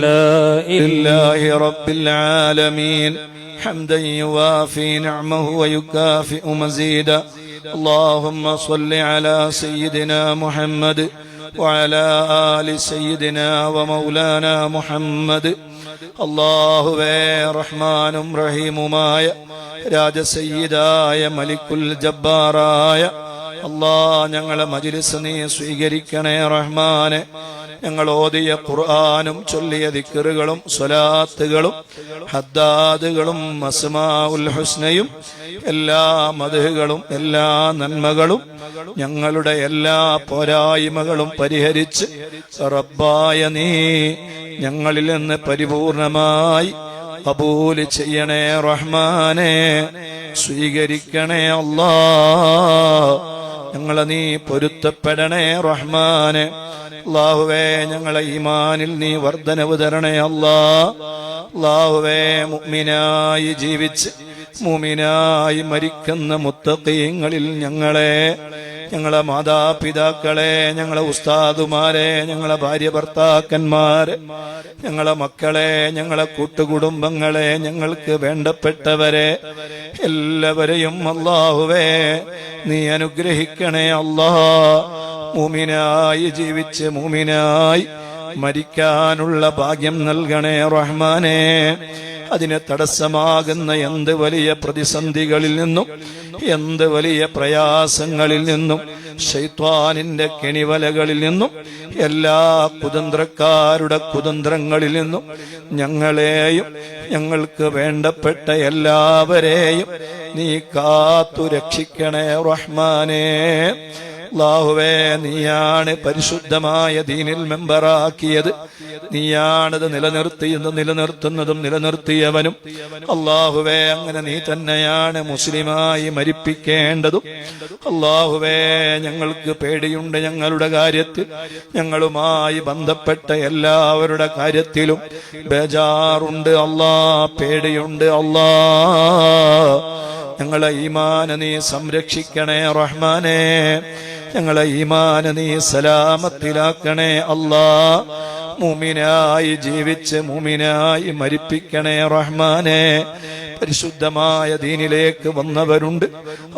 لله رب العالمين حمدا يوافي نعمه ويكافئ مزيدا اللهم صل على سيدنا محمد وعلى آل سيدنا ومولانا محمد അല്ലാഹുവേ റഹ്മാനും റഹീമുമായ രാജസയ്യിദായ മലിക്കുൽ ജബ്ബാറായ അല്ലാഹ് ഞങ്ങളെ മജ്ലിസ് നീ സ്വീകരിക്കണേ റഹ്മാനെ. ഞങ്ങൾ ഓതിയ ഖുർആനും ചൊല്ലിയ ദിക്റുകളും സ്വലാത്തുകളും ഹദ്ദാദുകളും അസ്മാഉൽ ഹുസ്നയും എല്ലാ മദ്ഹുകളും എല്ലാ നന്മകളും ഞങ്ങളുടെ എല്ലാ പോരായ്മകളും പരിഹരിച്ച് റബ്ബായ നീ ഞങ്ങളിൽ നിന്ന് പരിപൂർണമായി ഖബൂൽ ചെയ്യണേ റഹ്മാനെ. സ്വീകരിക്കണേ അല്ലാഹ്. ഞങ്ങളെ നീ പൊരുത്തപ്പെടണേ റഹ്മാനെ. അല്ലാഹുവേ ഞങ്ങളെ ഈമാനിൽ നീ വർദ്ധനവ് തരണേ അല്ലാഹ്. അല്ലാഹുവേ മുഅ്മിനായി ജീവിച്ച് മുഅ്മിനായി മരിക്കുന്ന മുത്തഖീങ്ങളിൽ ഞങ്ങളെ മാതാപിതാക്കളെ, ഞങ്ങളെ ഉസ്താദുമാരെ, ഞങ്ങളെ ഭാര്യ ഭർത്താക്കന്മാരെ, ഞങ്ങളെ മക്കളെ, ഞങ്ങളെ കൂട്ടുകുടുംബങ്ങളെ, ഞങ്ങൾക്ക് വേണ്ടപ്പെട്ടവരെ എല്ലാവരെയും അല്ലാഹുവേ നീ അനുഗ്രഹിക്കണേ അല്ലാഹ്. മുഅ്മിനായി ജീവിച്ച് മുഅ്മിനായി മരിക്കാനുള്ള ഭാഗ്യം നൽകണേ റഹ്മാനെ. അതിന് തടസ്സമാകുന്ന എന്ത് വലിയ പ്രതിസന്ധികളിൽ നിന്നും എന്ത് വലിയ പ്രയാസങ്ങളിൽ നിന്നും ശൈത്വാനിന്റെ കെണിവലകളിൽ നിന്നും എല്ലാ കുതന്ത്രക്കാരുടെ കുതന്ത്രങ്ങളിൽ നിന്നും ഞങ്ങളെയും ഞങ്ങൾക്ക് വേണ്ടപ്പെട്ട എല്ലാവരെയും നീ കാത്തു രക്ഷിക്കണേ റഹ്മാനേ. അല്ലാഹുവേ നീയാണ് പരിശുദ്ധമായ ദീനിൽ മെമ്പറാക്കിയത്, നീയാണത് നിലനിർത്തുന്നതും നിലനിർത്തിയവനും. അല്ലാഹുവേ അങ്ങനെ നീ തന്നെയാണ് മുസ്ലിമായി മരിപ്പിക്കേണ്ടതും. അല്ലാഹുവേ ഞങ്ങൾക്ക് പേടിയുണ്ട് ഞങ്ങളുടെ കാര്യത്തിൽ, ഞങ്ങളുമായി ബന്ധപ്പെട്ട എല്ലാവരുടെ കാര്യത്തിലും ബേജാറുണ്ട് അല്ലാ, പേടിയുണ്ട് അല്ലാ. ഞങ്ങളെ ഈമാനെ നീ സംരക്ഷിക്കണേ റഹ്മാനേ. ഞങ്ങളെ ഈമാനെ നീ സലാമത്തിലാക്കണേ അല്ലാ. മുഅ്മിനായി ജീവിച്ച് മുഅ്മിനായി മരിപ്പിക്കണേ റഹ്മാനേ. പരിശുദ്ധമായ ദീനിലേക്ക് വന്നവരുണ്ട്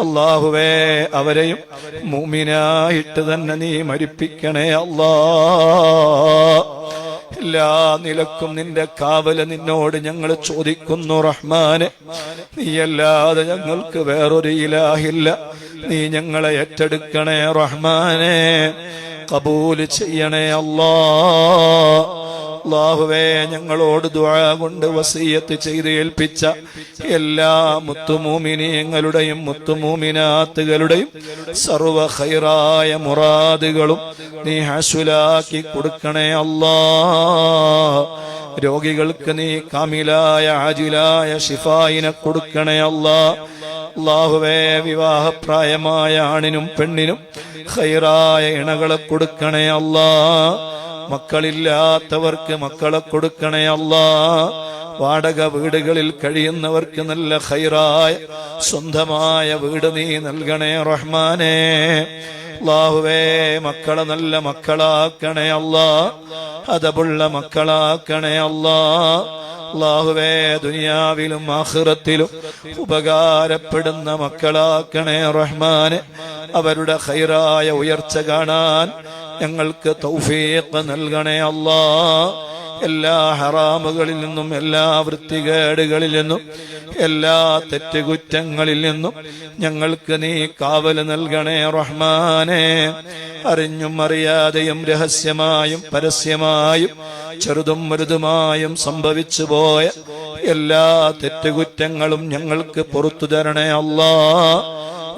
അല്ലാഹുവേ, അവരെയും മുഅ്മിനായിട്ട് തന്നെ നീ മരിപ്പിക്കണേ അല്ലാ. എല്ലാ നിലക്കും നിന്റെ കാവല് നിന്നോട് ഞങ്ങൾ ചോദിക്കുന്നു റഹ്മാനെ. നീയല്ലാതെ ഞങ്ങൾക്ക് വേറൊരു ഇലാഹില്ല. നീ ഞങ്ങളെ ഏറ്റെടുക്കണേ റഹ്മാനെ. ഖബൂൽ ചെയ്യണേ അല്ലാ. അല്ലാഹുവേ ഞങ്ങളോട് ദുആ കൊണ്ട് വസിയത്ത് ചെയ്ത് ഏൽപ്പിച്ച എല്ലാ മുത്തുമൂമിനീങ്ങളുടെയും മുത്തുമൂമിനാത്തുകളുടെയും സർവ ഖൈറായ മുറാദുകളും നീ ഹസുലാക്കി കൊടുക്കണേ അല്ലാ. രോഗികൾക്ക് നീ കാമിലായ ആജിലായ ശിഫായിനെ കൊടുക്കണേ അല്ലാ. അല്ലാഹുവേ വിവാഹപ്രായമായ ആണിനും പെണ്ണിനും ഖൈറായ ഇണകളെ കൊടുക്കണേ അല്ലാ. മക്കളില്ലാത്തവർക്ക് മക്കളെ കൊടുക്കണേ അല്ലാ. വാടക വീടുകളിൽ കഴിയുന്നവർക്ക് നല്ല ഖൈറായ സ്വന്തമായ വീട് നീ നൽകണേ റഹ്മാനേ. അല്ലാഹുവേ മക്കളെ നല്ല മക്കളാക്കണേ അല്ലാ. അദബുള്ള മക്കളാക്കണേ അല്ലാ. അല്ലാഹുവേ ദുനിയാവിലും ആഖിറത്തിലും ഉപകാരപ്പെടുന്ന മക്കളാക്കണേ റഹ്മാനെ. അവരുടെ ഖൈറായ ഉയർച്ച കാണാൻ ഞങ്ങൾക്ക് തൗഫീഖ് നൽകണേ അല്ലാ. എല്ലാ ഹറാമുകളിൽ നിന്നും എല്ലാ വൃത്തികേടുകളിൽ നിന്നും എല്ലാ തെറ്റുകുറ്റങ്ങളിൽ നിന്നും ഞങ്ങൾക്ക് നീ കാവല് നൽകണേ റഹ്മാനെ. അറിഞ്ഞും അറിയാതെയും രഹസ്യമായും പരസ്യമായും ചെറുതും വലുതുമായും സംഭവിച്ചു പോയ എല്ലാ തെറ്റുകുറ്റങ്ങളും ഞങ്ങൾക്ക് പുറത്തു തരണേ അല്ലാ.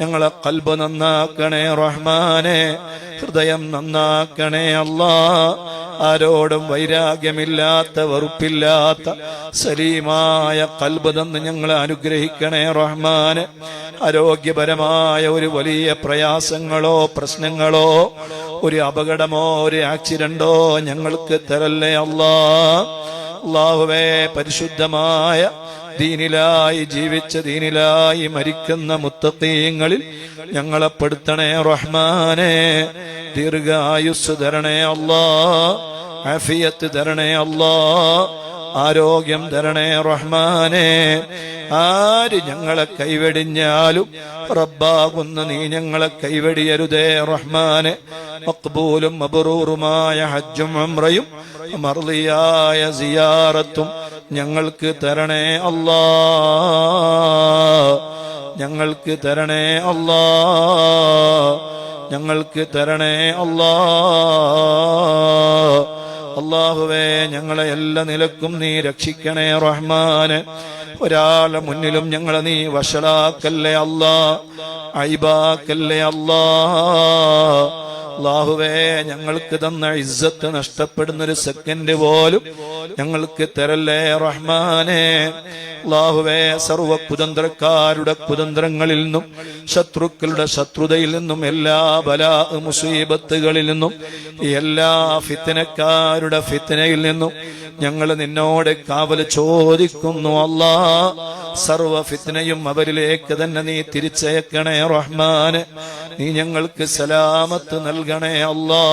ഞങ്ങളെ ഖൽബ് നന്നാക്കണേ റഹ്മാനെ. ഹൃദയം നന്നാക്കണേ അല്ലാ. ആരോടും വൈരാഗ്യമില്ലാത്ത വെറുപ്പില്ലാത്ത സലീമായ ഖൽബ് തന്ന് ഞങ്ങളെ അനുഗ്രഹിക്കണേ റഹ്മാനെ. ആരോഗ്യപരമായ ഒരു വലിയ പ്രയാസങ്ങളോ പ്രശ്നങ്ങളോ ഒരു അപകടമോ ഒരു ആക്സിഡന്റോ ഞങ്ങൾക്ക് തരല്ലേ അല്ലാ. അല്ലാഹുവേ പരിശുദ്ധമായ ദീനിലായി ജീവിച്ച ദീനിലായി മരിക്കുന്ന മുത്തഖീങ്ങളിൽ ഞങ്ങളെ പെടുത്തണേ റഹ്മാനെ. ദീർഘായുസ് തരണേ അല്ലാ. ആഫിയത്ത് തരണേ അല്ലാ, ആരോഗ്യം തരണേ റഹ്മാനെ. ആര് ഞങ്ങളെ കൈവെടിഞ്ഞാലും റബ്ബാകുന്ന നീ ഞങ്ങളെ കൈവെടിയരുതേ റഹ്മാനെ. മഖ്ബൂലും മബ്റൂറുമായ ഹജ്ജും ഉംറയും മർളിയായ സിയാറത്തും ഞങ്ങൾക്ക് തരണേ അല്ലാ, ഞങ്ങൾക്ക് തരണേ അല്ലാ, ഞങ്ങൾക്ക് തരണേ അല്ലാ. അല്ലാഹുവേ, ഞങ്ങളെ എല്ലാ നിലക്കും നീ രക്ഷിക്കണേ റഹ്മാന്. ഒരാളെ മുന്നിലും ഞങ്ങളെ നീ വഷളാക്കല്ലേ അല്ലാ, ഐബാക്കല്ലേ അല്ലാ. അല്ലാഹുവേ, ഞങ്ങൾക്ക് തന്ന ഇസ്സത്ത് നഷ്ടപ്പെടുന്നൊരു സെക്കൻഡ് പോലും ഞങ്ങൾക്ക് തരല്ലേ റഹ്മാനെ. അല്ലാഹുവേ, സർവ കുതന്ത്രക്കാരുടെ കുതന്ത്രങ്ങളിൽ നിന്നും ശത്രുക്കളുടെ ശത്രുതയിൽ നിന്നും എല്ലാ ബലാ മുസീബത്തുകളിൽ നിന്നും എല്ലാ ഫിത്നക്കാരുടെ ഫിത്നയിൽ നിന്നും ഞങ്ങൾ നിന്നോട് കാവല് ചോദിക്കുന്നു അല്ലാ. സർവ ഫിത്നയും അവരിലേക്ക് തന്നെ നീ തിരിച്ചയക്കണേ റഹ്മാന്. നീ ഞങ്ങൾക്ക് സലാമത്ത് നൽകണേ അല്ലാ.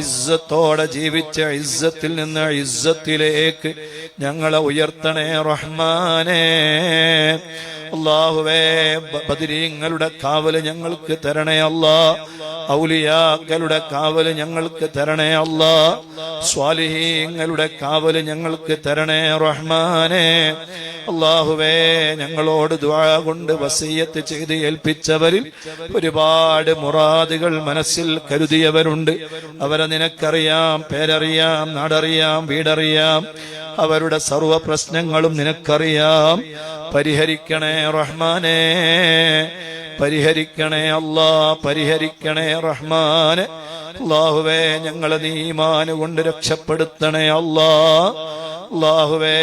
ഇസ്സത്തോടെ ജീവിച്ച ഇസ്സത്തിൽ നിന്ന് ഇസ്സത്തിലേക്ക് ഞങ്ങളെ ഉയർത്തണേ റഹ്മാനെ. അല്ലാഹുവേ, ബദരീങ്ങളുടെ കാവല് ഞങ്ങൾക്ക് തരണേ അല്ലാ, ഔലിയാക്കളുടെ കാവല് ഞങ്ങൾക്ക് തരണേ അല്ലാ, സ്വാലിഹീങ്ങളുടെ കാവല് ഞങ്ങൾക്ക് തരണേ റഹ്മാനെ. അല്ലാഹുവേ, ഞങ്ങളോട് ദുആ കൊണ്ട് വസിയ്യത്ത് ചെയ്ത് ഏൽപ്പിച്ചവരിൽ ഒരുപാട് മുറാദുകൾ മനസ്സിൽ കരുതിയവരുണ്ട്. അവരെ നിനക്കറിയാം, പേരറിയാം, നാടറിയാം, വീടറിയാം. അവരുടെ സർവ പ്രശ്നങ്ങളും നിനക്കറിയാം. പരിഹരിക്കണേ റഹ്മാനെ, പരിഹരിക്കണേ അല്ലാ, പരിഹരിക്കണേ റഹ്മാനെ. അല്ലാഹുവേ, ഞങ്ങളെ നീ ഈമാൻ കൊണ്ട് രക്ഷപ്പെടുത്തണേ അല്ലാ. അല്ലാഹുവേ,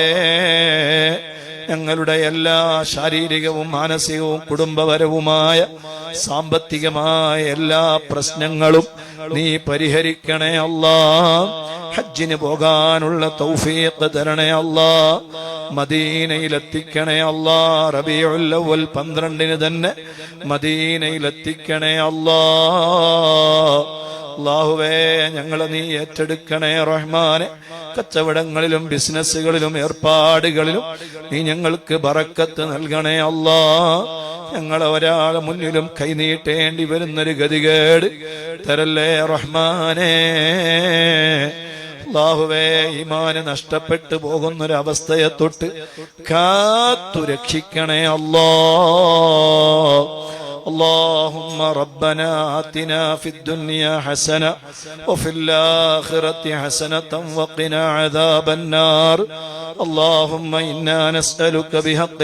ഞങ്ങളുടെ എല്ലാ ശാരീരികവും മാനസികവും കുടുംബപരവുമായ സാമ്പത്തികമായ എല്ലാ പ്രശ്നങ്ങളും നീ പരിഹരിക്കണേ അല്ലാ. ഹജ്ജിന് പോകാനുള്ള തൗഫീഖ് തരണേ അല്ലാ. മദീനയിലെത്തിക്കണേ അല്ലാ. റബീഉൽ അവ്വൽ 12 തന്നെ മദീനയിലെത്തിക്കണേ അല്ലാ. അല്ലാഹുവേ, ഞങ്ങളെ നീ ഏറ്റെടുക്കണേ റഹ്മാനെ. കച്ചവടങ്ങളിലും ബിസിനസ്സുകളിലും ഏർപ്പാടുകളിലും നീ ഞങ്ങൾക്ക് ബറക്കത്ത് നൽകണേ അല്ലാ. ഞങ്ങളെ ഒരാളെ മുന്നിലും കൈനീട്ടേണ്ടി വരുന്നൊരു ഗതികേട് തരല്ലേ റഹ്മാനെ. അല്ലാഹുവേ, ഈമാന് നഷ്ടപ്പെട്ടു പോകുന്നൊരവസ്ഥയെ തൊട്ട് കാത്തു രക്ഷിക്കണേ അല്ലാ. اللهم ربنا آتنا في الدنيا حسنة وفي الآخرة حسنة وقنا عذاب النار. اللهم إنا نسألك بحق